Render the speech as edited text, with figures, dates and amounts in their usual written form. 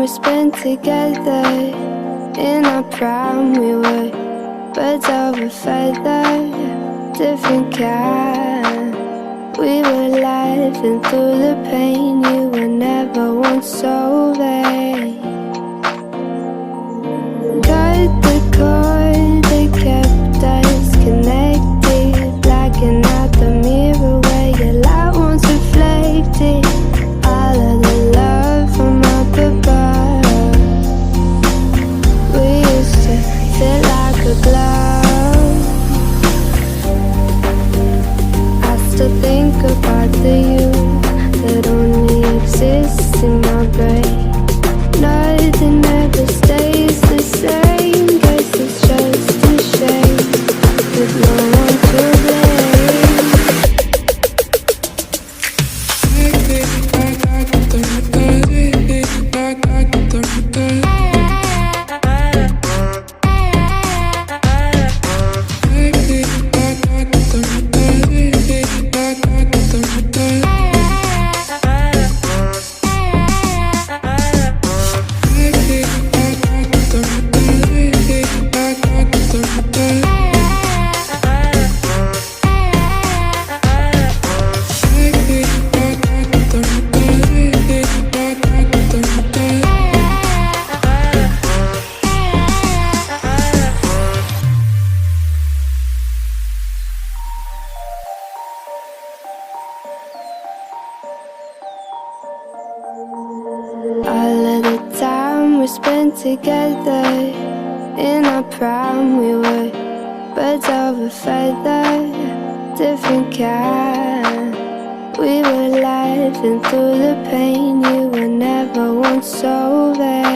spent together. In our prime we were birds of a feather, different kind. We were laughing through the pain. You were never once so vain. Cut the cord that kept us connected, blacking out the mirror where your light once reflected. All of the love from up above, we used to feel like a glove. I still think about the you that only exists in my brain. Nothing ever stays the same. Guess it's just a shame with no one to blame. All of the time we spent together. In our prime we were birds of a feather, different kind. We were laughing through the pain. You were never once so vain.